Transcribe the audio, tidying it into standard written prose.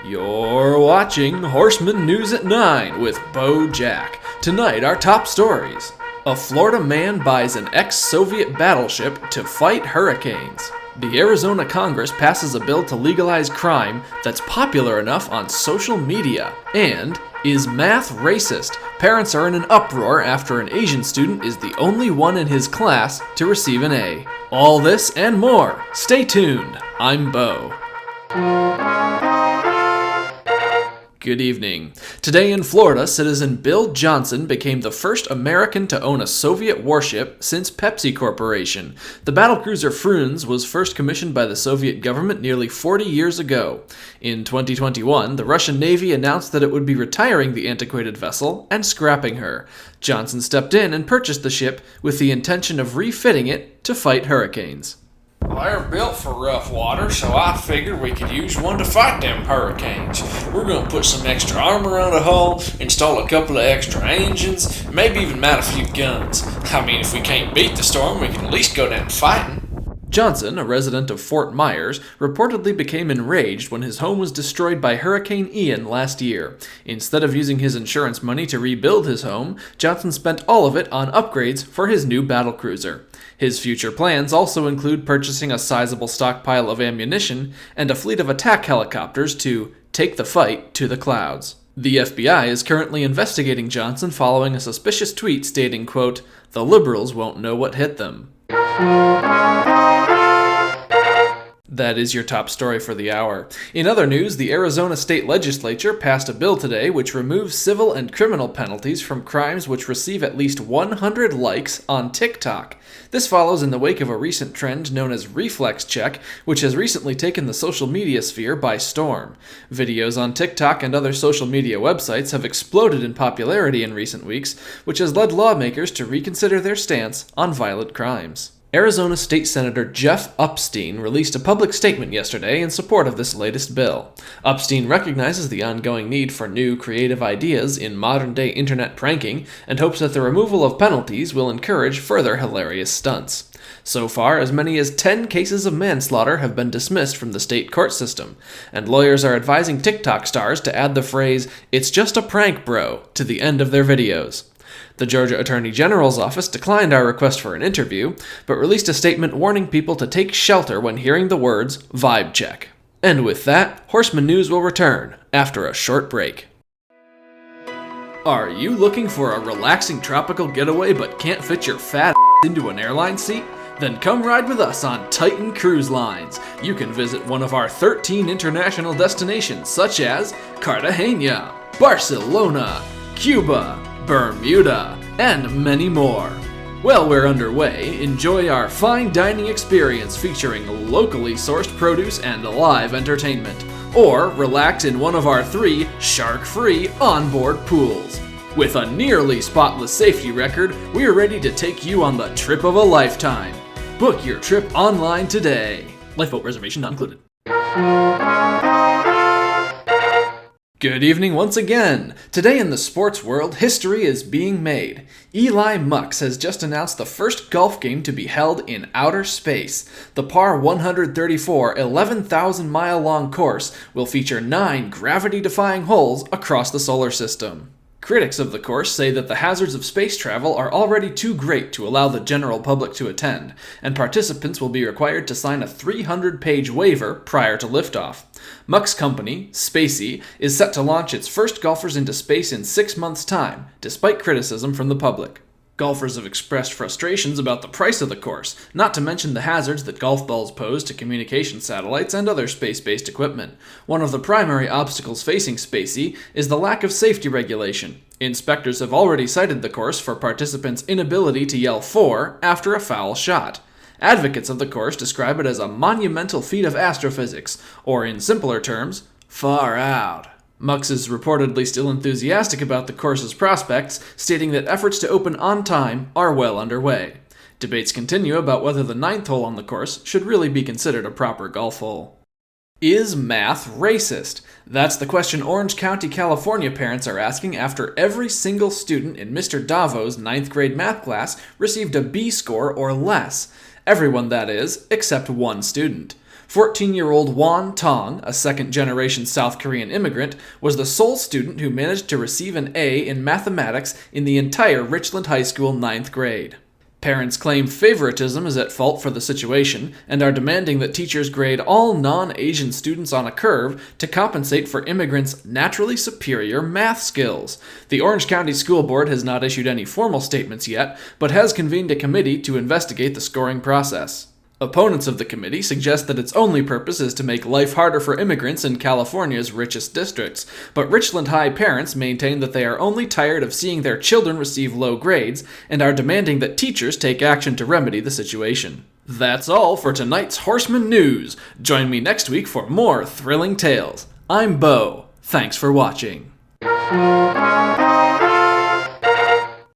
You're watching Horseman News at 9 with Bo Jack. Tonight, our top stories. A Florida man buys an ex-Soviet battleship to fight hurricanes. The Arizona Congress passes a bill to legalize crime that's popular enough on social media. And, is math racist? Parents are in an uproar after an Asian student is the only one in his class to receive an A. All this and more. Stay tuned. I'm Bo. Good evening. Today in Florida, citizen Bill Johnson became the first American to own a Soviet warship since Pepsi Corporation. The battlecruiser Frunze was first commissioned by the Soviet government nearly 40 years ago. In 2021, the Russian Navy announced that it would be retiring the antiquated vessel and scrapping her. Johnson stepped in and purchased the ship with the intention of refitting it to fight hurricanes. Well, they're built for rough water, so I figured we could use one to fight them hurricanes. We're going to put some extra armor on the hull, install a couple of extra engines, maybe even mount a few guns. I mean, if we can't beat the storm, we can at least go down fighting. Johnson, a resident of Fort Myers, reportedly became enraged when his home was destroyed by Hurricane Ian last year. Instead of using his insurance money to rebuild his home, Johnson spent all of it on upgrades for his new battlecruiser. His future plans also include purchasing a sizable stockpile of ammunition and a fleet of attack helicopters to take the fight to the clouds. The FBI is currently investigating Johnson following a suspicious tweet stating, quote, "The liberals won't know what hit them." That is your top story for the hour. In other news, the Arizona State Legislature passed a bill today which removes civil and criminal penalties from crimes which receive at least 100 likes on TikTok. This follows in the wake of a recent trend known as reflex check, which has recently taken the social media sphere by storm. Videos on TikTok and other social media websites have exploded in popularity in recent weeks, which has led lawmakers to reconsider their stance on violent crimes. Arizona State Senator Jeff Upstein released a public statement yesterday in support of this latest bill. Upstein recognizes the ongoing need for new, creative ideas in modern-day internet pranking and hopes that the removal of penalties will encourage further hilarious stunts. So far, as many as 10 cases of manslaughter have been dismissed from the state court system, and lawyers are advising TikTok stars to add the phrase, "It's just a prank, bro," to the end of their videos. The Georgia Attorney General's office declined our request for an interview, but released a statement warning people to take shelter when hearing the words vibe check. And with that, Horseman News will return after a short break. Are you looking for a relaxing tropical getaway but can't fit your fat into an airline seat? Then come ride with us on Titan Cruise Lines. You can visit one of our 13 international destinations such as Cartagena, Barcelona, Cuba, Bermuda, and many more. While we're underway, enjoy our fine dining experience featuring locally sourced produce and live entertainment, or relax in one of our 3 shark-free onboard pools. With a nearly spotless safety record, we're ready to take you on the trip of a lifetime. Book your trip online today. Lifeboat reservation not included. Good evening once again. Today in the sports world, history is being made. Eli Mux has just announced the first golf game to be held in outer space. The par 134 11,000-mile-long course will feature 9 gravity-defying holes across the solar system. Critics of the course say that the hazards of space travel are already too great to allow the general public to attend, and participants will be required to sign a 300-page waiver prior to liftoff. Muck's company, Spacey, is set to launch its first golfers into space in 6 months' time, despite criticism from the public. Golfers have expressed frustrations about the price of the course, not to mention the hazards that golf balls pose to communication satellites and other space-based equipment. One of the primary obstacles facing Spacey is the lack of safety regulation. Inspectors have already cited the course for participants' inability to yell "for" after a foul shot. Advocates of the course describe it as a monumental feat of astrophysics, or in simpler terms, far out. Mux is reportedly still enthusiastic about the course's prospects, stating that efforts to open on time are well underway. Debates continue about whether the 9th hole on the course should really be considered a proper golf hole. Is math racist? That's the question Orange County, California parents are asking after every single student in Mr. Davo's 9th grade math class received a B score or less. Everyone, that is, except one student. 14-year-old Won Tong, a second-generation South Korean immigrant, was the sole student who managed to receive an A in mathematics in the entire Richland High School 9th grade. Parents claim favoritism is at fault for the situation and are demanding that teachers grade all non-Asian students on a curve to compensate for immigrants' naturally superior math skills. The Orange County School Board has not issued any formal statements yet, but has convened a committee to investigate the scoring process. Opponents of the committee suggest that its only purpose is to make life harder for immigrants in California's richest districts, but Richland High parents maintain that they are only tired of seeing their children receive low grades and are demanding that teachers take action to remedy the situation. That's all for tonight's Horseman News. Join me next week for more thrilling tales. I'm Bo. Thanks for watching.